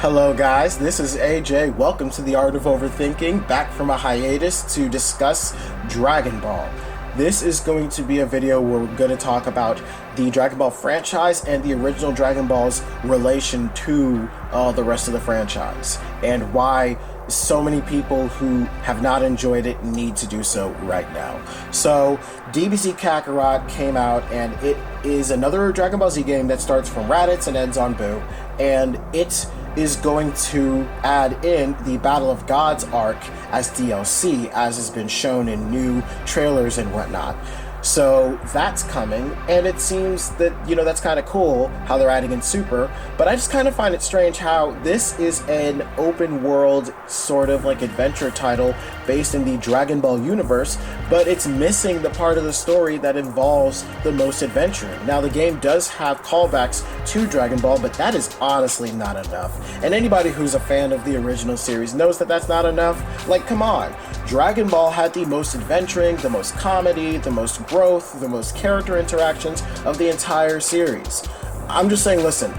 Hello, guys. This is AJ. Welcome to the Art of Overthinking, back from a hiatus to discuss Dragon Ball. This is going to be a video where we're going to talk about the Dragon Ball franchise and the original Dragon Ball's relation to the rest of the franchise, and why so many people who have not enjoyed it need to do so right now. So, DBZ Kakarot came out, and it is another Dragon Ball Z game that starts from Raditz and ends on Boo, and it is going to add in the Battle of Gods arc as DLC, as has been shown in new trailers and whatnot. So that's coming, and it seems that, that's kind of cool how they're adding in Super, but I just kind of find it strange how this is an open world sort of like adventure title based in the Dragon Ball universe, but it's missing the part of the story that involves the most adventuring. Now, the game does have callbacks to Dragon Ball, but that is honestly not enough. And anybody who's a fan of the original series knows that that's not enough. Like, come on. Dragon Ball had the most adventuring, the most comedy, the most growth, the most character interactions of the entire series. I'm just saying, listen,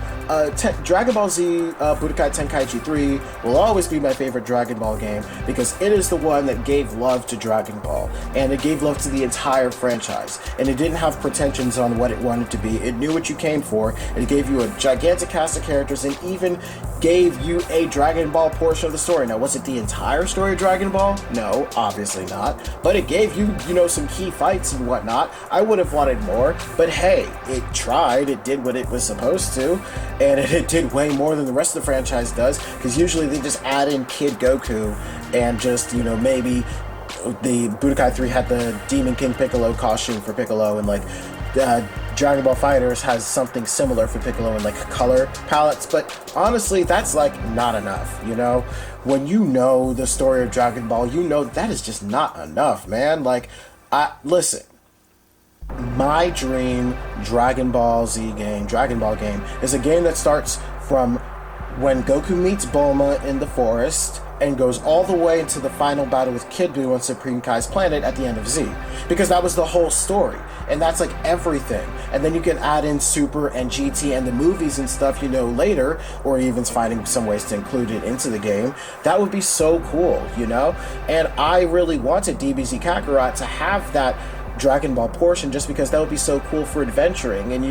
Dragon Ball Z Budokai Tenkaichi 3 will always be my favorite Dragon Ball game because it is the one that gave love to Dragon Ball, and it gave love to the entire franchise, and it didn't have pretensions on what it wanted to be. It knew what you came for, and it gave you a gigantic cast of characters, and even gave you a Dragon Ball portion of the story. Now, was it the entire story of Dragon Ball? No, obviously not, but it gave you, some key fights and whatnot. I would have wanted more, but hey, it tried, it did what it was supposed to, and it did way more than the rest of the franchise does, because usually they just add in Kid Goku and just, maybe the Budokai 3 had the Demon King Piccolo costume for Piccolo, and Dragon Ball FighterZ has something similar for Piccolo in color palettes, but honestly, that's not enough, When you know the story of Dragon Ball, that is just not enough, man. Listen. My dream Dragon Ball game, is a game that starts from when Goku meets Bulma in the forest and goes all the way into the final battle with Kid Buu on Supreme Kai's planet at the end of Z. Because that was the whole story. And that's everything. And then you can add in Super and GT and the movies and stuff, later, or even finding some ways to include it into the game. That would be so cool, And I really wanted DBZ Kakarot to have that Dragon Ball portion, just because that would be so cool for adventuring. And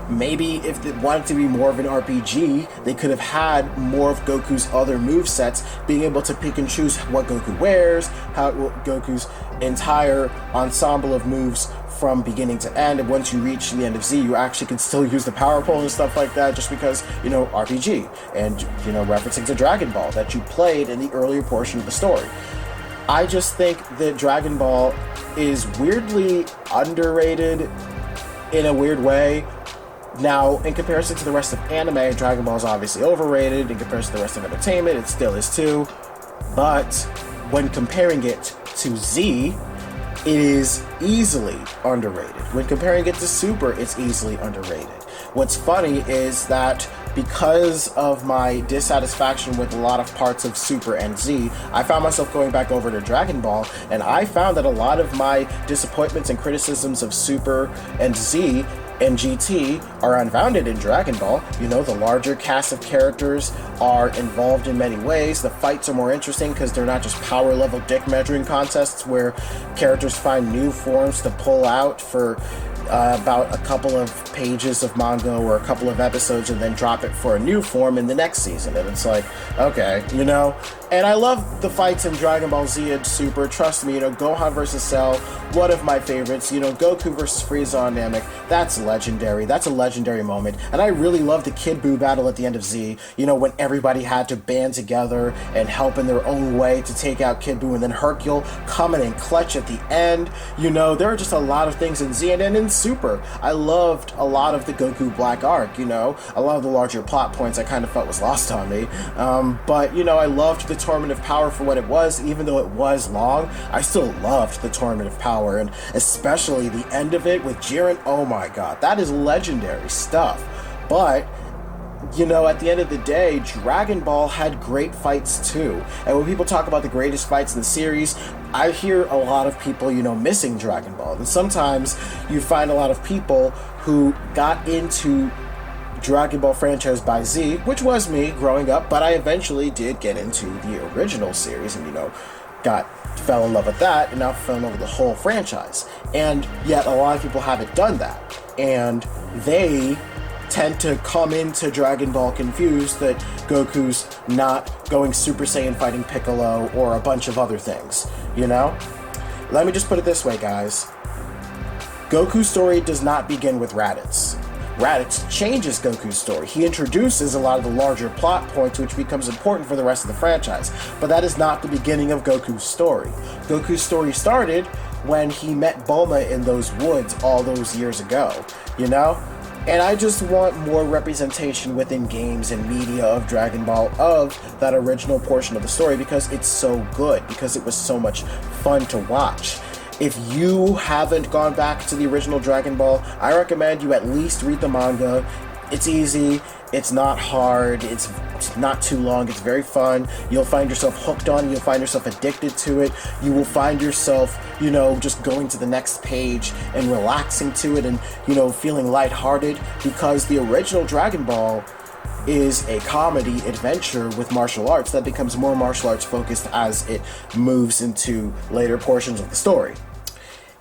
maybe if they wanted to be more of an RPG, they could have had more of Goku's other movesets, being able to pick and choose what Goku wears, how Goku's entire ensemble of moves from beginning to end, and once you reach the end of Z, you actually can still use the power pole and stuff like that, just because, RPG, and, referencing to Dragon Ball that you played in the earlier portion of the story. I just think that Dragon Ball is weirdly underrated in a weird way. Now, in comparison to the rest of anime, Dragon Ball is obviously overrated. In comparison to the rest of entertainment, it still is too. But when comparing it to Z, it is easily underrated. When comparing it to Super, it's easily underrated. What's funny is that because of my dissatisfaction with a lot of parts of Super and Z, I found myself going back over to Dragon Ball, and I found that a lot of my disappointments and criticisms of Super and Z and GT are unfounded in Dragon Ball. The larger cast of characters are involved in many ways. The fights are more interesting because they're not just power level dick measuring contests where characters find new forms to pull out for about a couple of pages of manga or a couple of episodes, and then drop it for a new form in the next season. And it's okay, And I love the fights in Dragon Ball Z and Super. Trust me, Gohan versus Cell, one of my favorites. Goku versus Frieza on Namek, that's legendary. That's a legendary moment. And I really love the Kid Buu battle at the end of Z, when everybody had to band together and help in their own way to take out Kid Buu, and then Hercule coming and clutch at the end. There are just a lot of things in Z, and in Super, I loved a lot of the Goku Black arc, a lot of the larger plot points I kind of felt was lost on me. But, I loved the Tournament of Power for what it was. Even though it was long, I still loved the Tournament of Power, and especially the end of it with Jiren. Oh my god, that is legendary stuff. But at the end of the day, Dragon Ball had great fights too. And when people talk about the greatest fights in the series, I hear a lot of people, missing Dragon Ball. And sometimes you find a lot of people who got into Dragon Ball franchise by Z, which was me growing up, but I eventually did get into the original series and, fell in love with that, and now fell in love with the whole franchise. And yet a lot of people haven't done that. And they tend to come into Dragon Ball confused that Goku's not going Super Saiyan fighting Piccolo or a bunch of other things, Let me just put it this way, guys. Goku's story does not begin with Raditz. Raditz changes Goku's story. He introduces a lot of the larger plot points, which becomes important for the rest of the franchise. But that is not the beginning of Goku's story. Goku's story started when he met Bulma in those woods all those years ago, And I just want more representation within games and media of Dragon Ball, of that original portion of the story, because it's so good, because it was so much fun to watch. If you haven't gone back to the original Dragon Ball, I recommend you at least read the manga. It's easy, it's not hard, it's not too long, it's very fun. You'll find yourself hooked on it, you'll find yourself addicted to it. You will find yourself, just going to the next page and relaxing to it and, feeling lighthearted, because the original Dragon Ball is a comedy adventure with martial arts that becomes more martial arts focused as it moves into later portions of the story.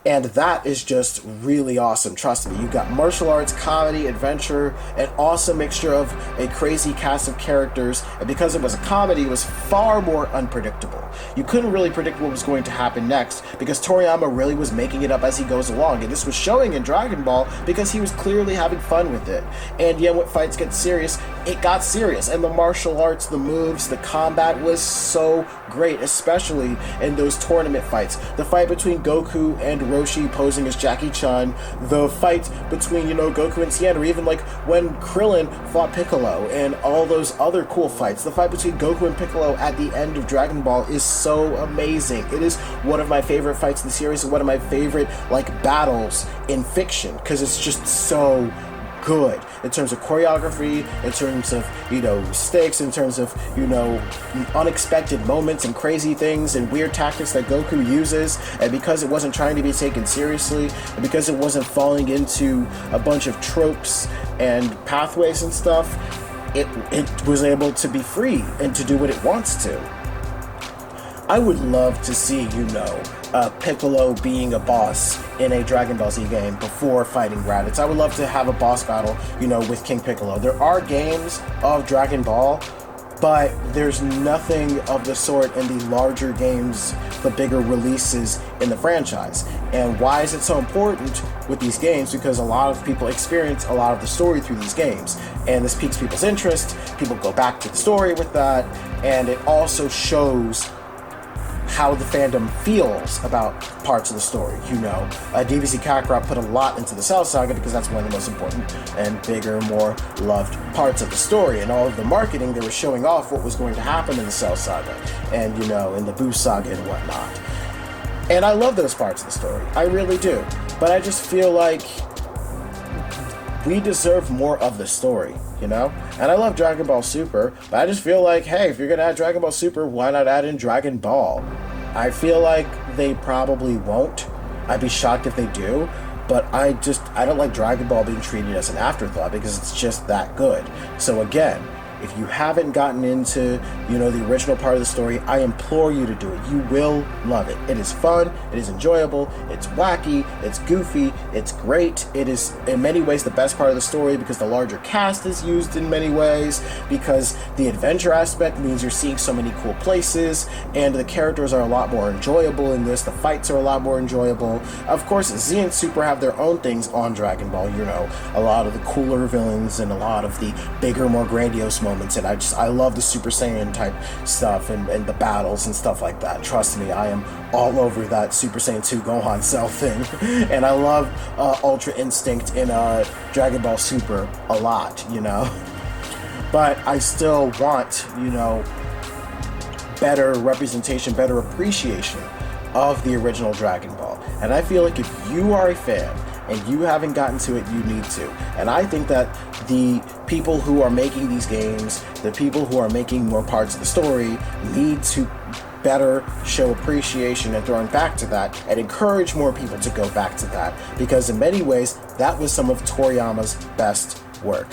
And that is just really awesome, trust me. You've got martial arts, comedy, adventure, an awesome mixture of a crazy cast of characters, and because it was a comedy, it was far more unpredictable. You couldn't really predict what was going to happen next, because Toriyama really was making it up as he goes along, and this was showing in Dragon Ball because he was clearly having fun with it. And yet when fights get serious, it got serious, and the martial arts, the moves, the combat was so great, especially in those tournament fights. The fight between Goku and Roshi posing as Jackie Chan, the fight between, Goku and Tien, or even when Krillin fought Piccolo, and all those other cool fights. The fight between Goku and Piccolo at the end of Dragon Ball is so amazing. It is one of my favorite fights in the series, and one of my favorite, battles in fiction, because it's just so good in terms of choreography, in terms of, stakes, in terms of, unexpected moments and crazy things and weird tactics that Goku uses. And because it wasn't trying to be taken seriously, and because it wasn't falling into a bunch of tropes and pathways and stuff, it was able to be free and to do what it wants to. I would love to see, Piccolo being a boss in a Dragon Ball Z game before fighting Raditz. I would love to have a boss battle, with King Piccolo. There are games of Dragon Ball, but there's nothing of the sort in the larger games, the bigger releases in the franchise. And why is it so important with these games? Because a lot of people experience a lot of the story through these games, and this piques people's interest. People go back to the story with that, and it also shows how the fandom feels about parts of the story. DBZ Kakarot put a lot into the Cell Saga because that's one of the most important and bigger, more loved parts of the story. And all of the marketing, they were showing off what was going to happen in the Cell Saga and, in the Boo Saga and whatnot. And I love those parts of the story. I really do. But I just feel like we deserve more of the story, And I love Dragon Ball Super, but I just feel like, hey, if you're going to add Dragon Ball Super, why not add in Dragon Ball? I feel like they probably won't. I'd be shocked if they do, but I don't like Dragon Ball being treated as an afterthought because it's just that good. So again, if you haven't gotten into, the original part of the story, I implore you to do it. You will love it. It is fun, it is enjoyable, it's wacky, it's goofy, it's great. It is, in many ways, the best part of the story because the larger cast is used in many ways, because the adventure aspect means you're seeing so many cool places, and the characters are a lot more enjoyable in this. The fights are a lot more enjoyable. Of course, Z and Super have their own things on Dragon Ball, a lot of the cooler villains and a lot of the bigger, more grandiose moments. And I love the Super Saiyan type stuff and the battles and stuff like that. Trust me, I am all over that Super Saiyan 2 Gohan Cell thing. And I love Ultra Instinct in Dragon Ball Super a lot, But I still want, better representation, better appreciation of the original Dragon Ball. And I feel like if you are a fan and you haven't gotten to it, you need to. And I think that the people who are making these games, the people who are making more parts of the story, need to better show appreciation and throwing back to that and encourage more people to go back to that, because in many ways that was some of Toriyama's best work.